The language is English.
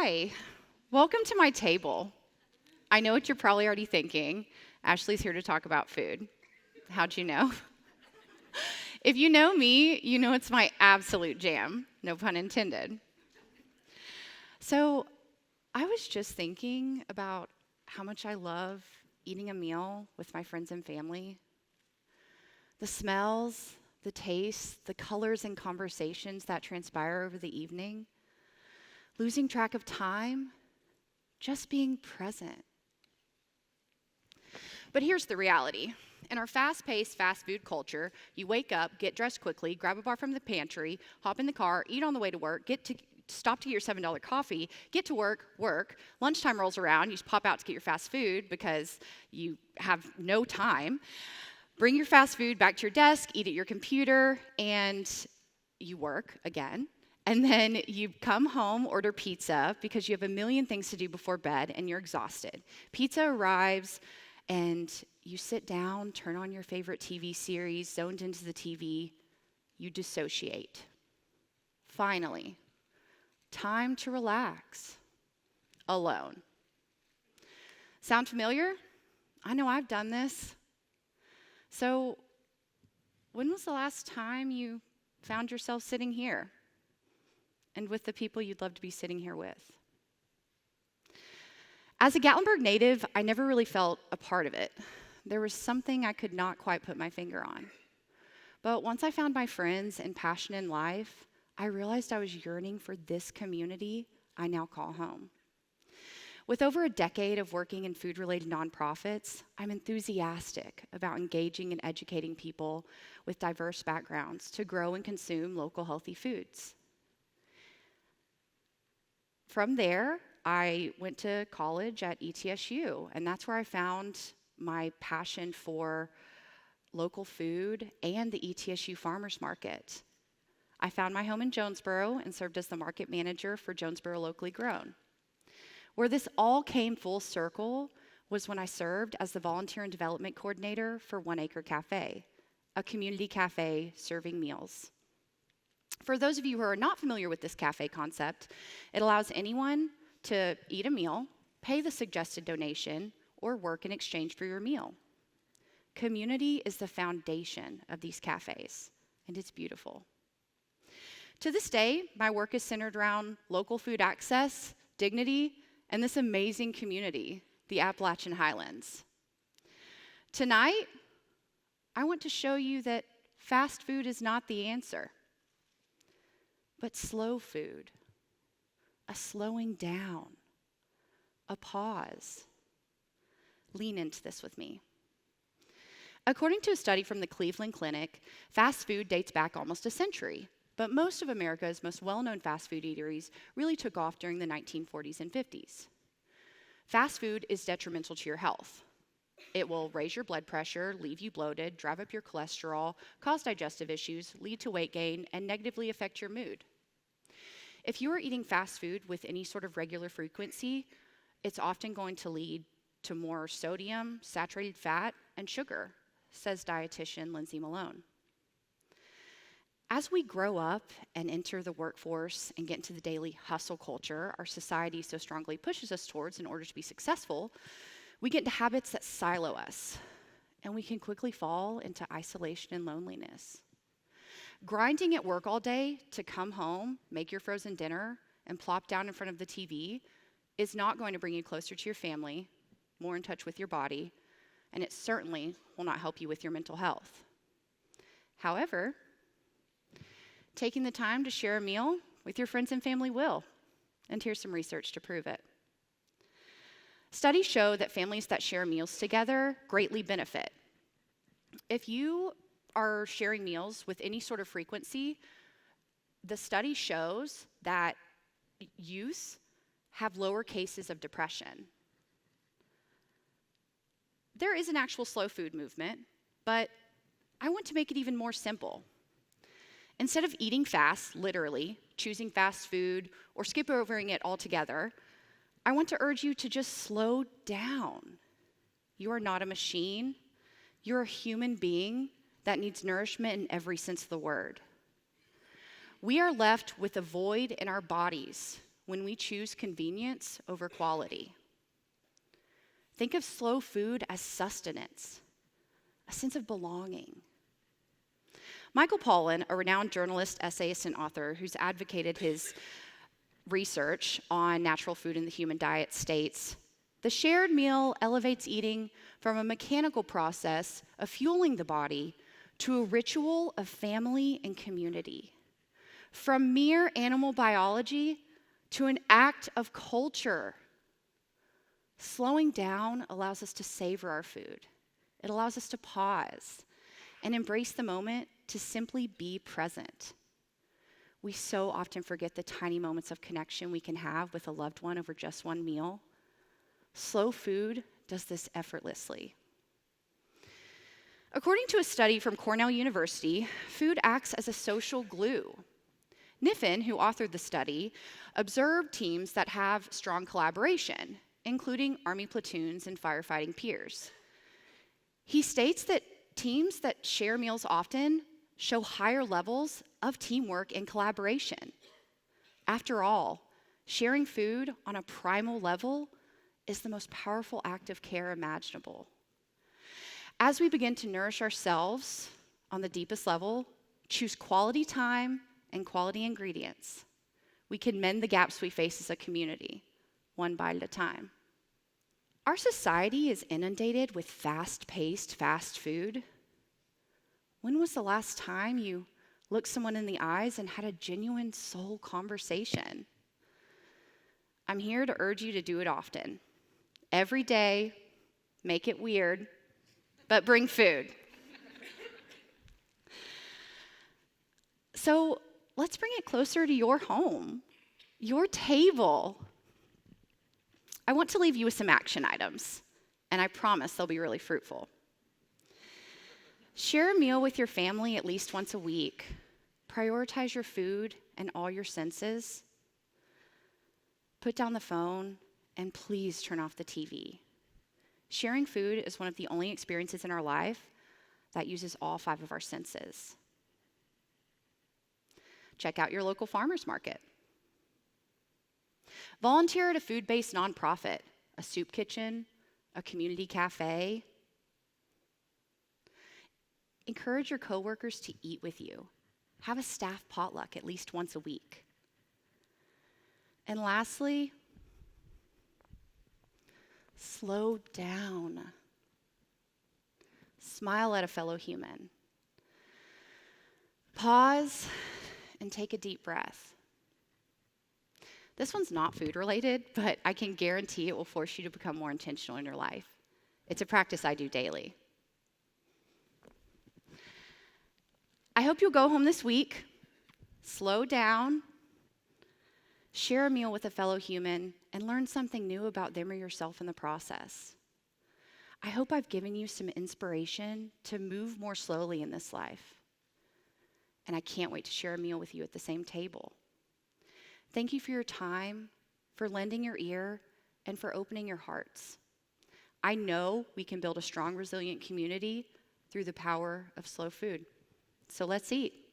Hi, welcome to my table. I know what you're probably already thinking. Ashley's here to talk about food. How'd you know? If you know me, you know it's my absolute jam, no pun intended. So I was just thinking about how much I love eating a meal with my friends and family. The smells, the tastes, the colors and conversations that transpire over the evening. Losing track of time, just being present. But here's the reality. In our fast-paced fast food culture, you wake up, get dressed quickly, grab a bar from the pantry, hop in the car, eat on the way to work, stop to get your $7 coffee, get to work, lunchtime rolls around, you just pop out to get your fast food because you have no time. Bring your fast food back to your desk, eat at your computer, and you work again. And then you come home, order pizza because you have a million things to do before bed and you're exhausted. Pizza arrives and you sit down, turn on your favorite TV series, zoned into the TV, you dissociate. Finally, time to relax, alone. Sound familiar? I know I've done this. So, when was the last time you found yourself sitting here and with the people you'd love to be sitting here with? As a Gatlinburg native, I never really felt a part of it. There was something I could not quite put my finger on. But once I found my friends and passion in life, I realized I was yearning for this community I now call home. With over a decade of working in food-related nonprofits, I'm enthusiastic about engaging and educating people with diverse backgrounds to grow and consume local healthy foods. From there, I went to college at ETSU, and that's where I found my passion for local food and the ETSU Farmers Market. I found my home in Jonesboro and served as the market manager for Jonesboro Locally Grown. Where this all came full circle was when I served as the volunteer and development coordinator for 1 Acre Cafe, a community cafe serving meals. For those of you who are not familiar with this cafe concept, it allows anyone to eat a meal, pay the suggested donation, or work in exchange for your meal. Community is the foundation of these cafes, and it's beautiful. To this day, my work is centered around local food access, dignity, and this amazing community, the Appalachian Highlands. Tonight, I want to show you that fast food is not the answer, but slow food, a slowing down, a pause. Lean into this with me. According to a study from the Cleveland Clinic, fast food dates back almost a century, but most of America's most well-known fast food eateries really took off during the 1940s and 50s. Fast food is detrimental to your health. It will raise your blood pressure, leave you bloated, drive up your cholesterol, cause digestive issues, lead to weight gain, and negatively affect your mood. If you are eating fast food with any sort of regular frequency, it's often going to lead to more sodium, saturated fat, and sugar, says dietitian Lindsay Malone. As we grow up and enter the workforce and get into the daily hustle culture our society so strongly pushes us towards in order to be successful, we get into habits that silo us, and we can quickly fall into isolation and loneliness. Grinding at work all day to come home, make your frozen dinner, and plop down in front of the TV is not going to bring you closer to your family, more in touch with your body, and it certainly will not help you with your mental health. However, taking the time to share a meal with your friends and family will, and here's some research to prove it. Studies show that families that share meals together greatly benefit. If you are sharing meals with any sort of frequency, the study shows that youth have lower cases of depression. There is an actual slow food movement, but I want to make it even more simple. Instead of eating fast, literally, choosing fast food, or skip overing it altogether, I want to urge you to just slow down. You are not a machine. You're a human being that needs nourishment in every sense of the word. We are left with a void in our bodies when we choose convenience over quality. Think of slow food as sustenance, a sense of belonging. Michael Pollan, a renowned journalist, essayist, and author who's advocated his research on natural food in the human diet, states, "The shared meal elevates eating from a mechanical process of fueling the body to a ritual of family and community. From mere animal biology to an act of culture. Slowing down allows us to savor our food. It allows us to pause and embrace the moment to simply be present. We so often forget the tiny moments of connection we can have with a loved one over just one meal. Slow food does this effortlessly." According to a study from Cornell University, food acts as a social glue. Niffen, who authored the study, observed teams that have strong collaboration, including Army platoons and firefighting peers. He states that teams that share meals often show higher levels of teamwork and collaboration. After all, sharing food on a primal level is the most powerful act of care imaginable. As we begin to nourish ourselves on the deepest level, choose quality time and quality ingredients, we can mend the gaps we face as a community, one bite at a time. Our society is inundated with fast-paced fast food. When was the last time you looked someone in the eyes and had a genuine soul conversation? I'm here to urge you to do it often. Every day, make it weird, but bring food. So let's bring it closer to your home, your table. I want to leave you with some action items, and I promise they'll be really fruitful. Share a meal with your family at least once a week. Prioritize your food and all your senses. Put down the phone, and please turn off the TV. Sharing food is one of the only experiences in our life that uses all 5 of our senses. Check out your local farmer's market. Volunteer at a food-based nonprofit, a soup kitchen, a community cafe. Encourage your coworkers to eat with you. Have a staff potluck at least once a week. And lastly, slow down. Smile at a fellow human. Pause and take a deep breath. This one's not food related, but I can guarantee it will force you to become more intentional in your life. It's a practice I do daily. I hope you'll go home this week, slow down, share a meal with a fellow human, and learn something new about them or yourself in the process. I hope I've given you some inspiration to move more slowly in this life. And I can't wait to share a meal with you at the same table. Thank you for your time, for lending your ear, and for opening your hearts. I know we can build a strong, resilient community through the power of slow food. So let's eat.